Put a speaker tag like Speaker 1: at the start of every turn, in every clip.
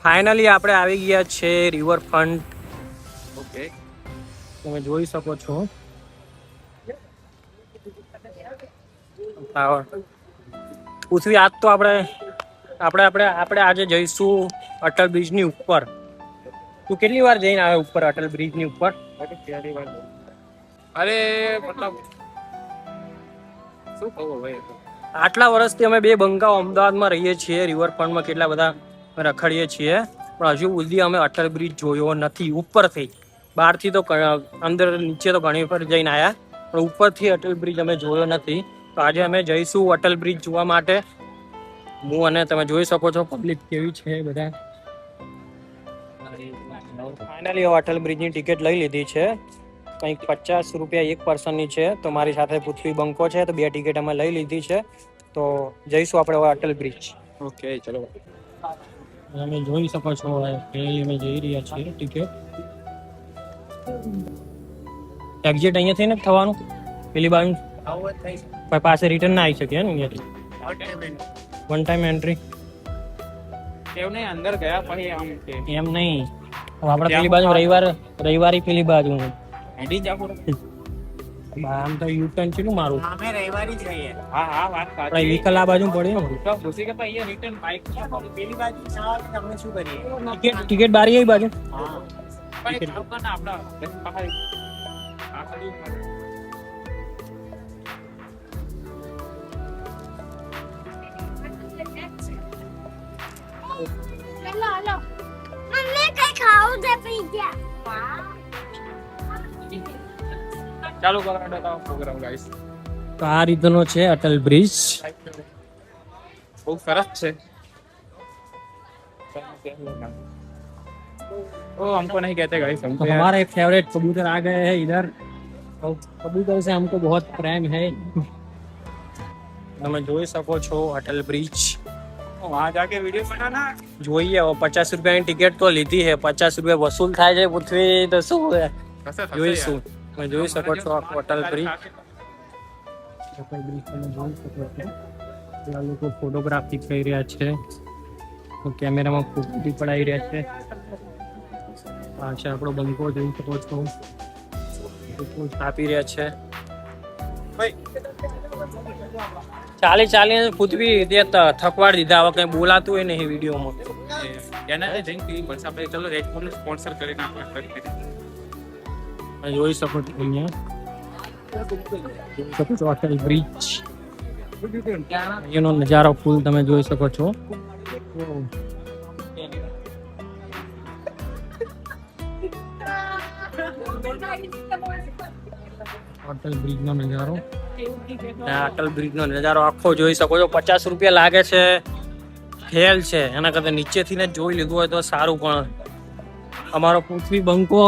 Speaker 1: Finally આપણે આવી ગયા છે રિવરફ્રન્ટ.
Speaker 2: ઓકે,
Speaker 1: તમે જોઈ શકો છો ટાવર. પૃથ્વી આજ તો આપણે આજે જઈશું અટલ બ્રિજની ઉપર. તું કેટલી વાર જઈને આવ્યો ઉપર અટલ બ્રિજની ઉપર?
Speaker 2: અરે મતલબ શું કહું ભાઈ,
Speaker 1: આટલા વર્ષથી અમે બે બંકાઓ અમદાવાદમાં રહીએ છીએ, રિવરફ્રન્ટમાં કેટલા બધા રખડીએ છીએ, પણ હજુ સુધી અમે અટલ બ્રિજ જોયો નથી ઉપરથી. બહારથી તો અંદર નીચે તો ઘણી વાર જઈને આવ્યા, પણ ઉપરથી અટલ બ્રિજ અમે જોયો નથી. તો આજે અમે જઈશું અટલ બ્રિજ જોવા માટે. હું અને તમે જોઈ શકો છો પબ્લિક કેવી છે બધા. ફાઇનલી અટલ બ્રિજની ટિકિટ લઈ લીધી છે, કંઈક 50 રૂપિયા એક પર્સનની છે. તો મારી સાથે પૃથ્વી બંકો છે, તો 2 ટિકિટ અમે લઈ લીધી છે. તો જઈશું આપણે હવે અટલ બ્રિજ.
Speaker 2: ઓકે ચલો.
Speaker 1: તમે જોઈ શકો છો અમે જઈ રહ્યા છીએ. ટિકિટ એક્ઝિટ અહીંયાથી ને થવાનું પેલી બાજુ પાસે રિટર્ન ના આવી શકે ને અહીંયાથી. વન ટાઈમ એન્ટ્રી
Speaker 2: એવું નહીં, અંદર ગયા પછી આમ કે
Speaker 1: એમ નહીં, આપણે પેલી બાજુ રવિવારી પેલી બાજુ
Speaker 2: હેડી જાવ.
Speaker 1: આમ તો યુટર્ન છે ને મારું.
Speaker 2: અમે રવિવારી જ રહીએ. હા હા, વાત સાચી.
Speaker 1: આપણે વ્હીકલ આ બાજુ પડ્યું ને
Speaker 2: તો ખુશી કે અહીંયા રિટર્ન બાઇક પેલી બાજુ ના તમને શું કરીએ?
Speaker 1: ટિકિટ બારી આવી બાજુ.
Speaker 2: હા પણ એક કામ કર ને, આપણા બહાર આ ખાલી
Speaker 3: हेलो मम्मी कहीं खाओ दे पिज्जा
Speaker 2: ચાલુ કરાડો તો પ્રોગ્રામ ગાઈસ.
Speaker 1: તો આ રીતનો છે અટલ બ્રિજ.
Speaker 2: બહુ સરસ છે. ओ हमको नहीं कहते गाइस,
Speaker 1: तो
Speaker 2: हमको
Speaker 1: हमारा एक फेवरेट कबूतर आ गए हैं इधर, और कबूतर से हमको बहुत प्रेम है. તમે જોઈ શકો છો અટલ બ્રિજ.
Speaker 2: वहाँ जाके वीडियो बनाना.
Speaker 1: જોઈએ હવે 50 રૂપિયાની ટિકિટ તો લીધી છે, 50 રૂપિયા વસૂલ થાય છે પૃથ્વી તો શું જોઈશું. તમે જોઈ શકો છો આખો અટલ બ્રિજ. અટલ બ્રિજ તમે જોઈ શકો છો. આ લોકો ફોટોગ્રાફી કરી રહ્યા છે, કેમેરામાં ફોટો પડાવી રહ્યા છે. આ છે આપણો બંકો, જોઈ શકો છો આપી રહ્યા છે. ચાલીને પૃથ્વી થકવાડ દીધા. હવે કઈ બોલાતું હોય નહીં વિડીયોમાં.
Speaker 2: એના જઈને ટીવી પર આપણે ચલો રેડ ફોન સ્પોન્સર કરીને આપણે
Speaker 1: જોઈ શકો છો અહીંયા. જોઈ શકો છો અટલ બ્રિજ. અહીંયાનો નજારો ફૂલ તમે જોઈ શકો છો. અટલ બ્રિજ નો નજારો, અટલ બ્રિજ નો નજારો આખો જોઈ શકો છો. 50 રૂપિયા લાગે છે, ફેલ છે. એના કરતા નીચેથી ને જોઈ લીધું હોય તો સારું. પણ અમારો પૃથ્વી બંકો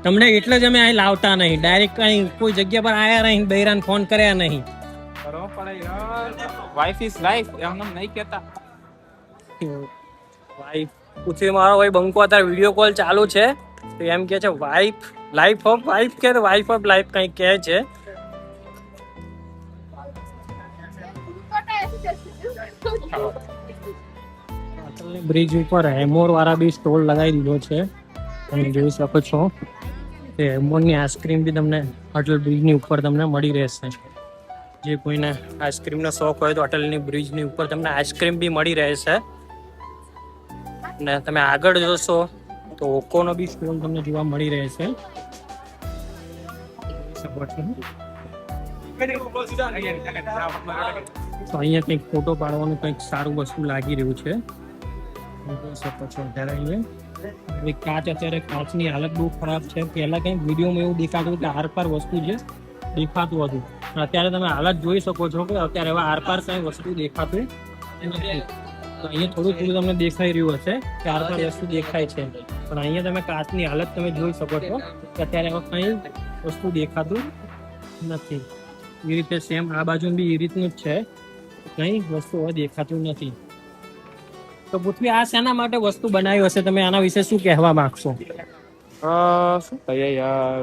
Speaker 1: તમને એટલે જ અમે અહીં લાવતા નહીં. ડાયરેક્ટ કઈ કોઈ જગ્યા પર આયા નહીં, બૈરાન ફોન કર્યા નહીં.
Speaker 2: કરો પણ યાર, વાઇફ ઇઝ લાઈફ એમ નહીં કહેતા.
Speaker 1: વાઈફ પૃથ્વી મારો ભાઈ બંકો અત્યારે વિડીયો કોલ ચાલુ છે, તો એમ કે છે વાઈફ લાઈફ ઓફ વાઈફ કે વાઈફ ઓફ લાઈફ કઈ કહે છે. બ્રિજ ઉપર હેમોર વાળા બી સ્ટોલ લગાવી દીધો છે, તમે જોઈ શકો છો. હેમોરની આઈસ્ક્રીમ બી તમને અટલ બ્રિજની ઉપર તમને મળી રહેશે. જે કોઈને આઈસ્ક્રીમનો શોખ હોય તો અટલની બ્રિજની ઉપર તમને આઈસ્ક્રીમ બી મળી રહેશે. ને તમે આગળ જોશો તો ઓકોનો બી સ્ટોલ તમને જોવા મળી રહેશે. તો અહીંયા કંઈક ફોટો પાડવાનું કંઈક સારું વસ્તુ લાગી રહ્યું છે. જોઈ શકો છો અત્યારે અહીંયા કાચ, અત્યારે કાચની હાલત બહુ ખરાબ છે. પહેલા કંઈક વિડીયોમાં એવું દેખાતું કે આરપાર વસ્તુ જે દેખાતું હતું, અત્યારે તમે હાલત જોઈ શકો છો કે અત્યારે હવે આરપાર કઈ વસ્તુ દેખાતું નથી. તો અહીંયા થોડું તમને દેખાઈ રહ્યું હશે કે આરપાર વસ્તુ દેખાય છે, પણ અહીંયા તમે કાચની હાલત તમે જોઈ શકો છો કે અત્યારે હવે કઈ વસ્તુ દેખાતું નથી. એ રીતે સેમ આ બાજુ બી એ રીતનું જ છે, કઈ વસ્તુ હવે દેખાતું નથી. તો પૃથ્વી આ શેના માટે વસ્તુ બનાવી હશે, તમે આના વિશે શું કહેવા માંગશો?
Speaker 2: શું કહીએ યાર,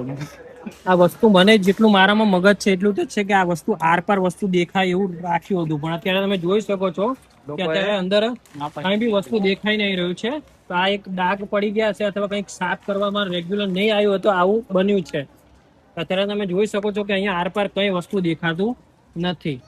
Speaker 1: આ વસ્તુ મને જેટલું મારામાં મગજ છે એટલું તો છે કે આ વસ્તુ આરપાર વસ્તુ દેખાય એવું રાખ્યું હતું, પણ અત્યારે તમે જોઈ શકો છો કે અત્યારે અંદર કઈ બી વસ્તુ દેખાઈ નહીં રહ્યું છે. તો આ એક ડાઘ પડી ગયા છે અથવા કંઈક સાફ કરવામાં રેગ્યુલર નહીં આવ્યું હતું, આવું બન્યું છે. અત્યારે તમે જોઈ શકો છો કે અહીંયા આરપાર કઈ વસ્તુ દેખાતું નથી.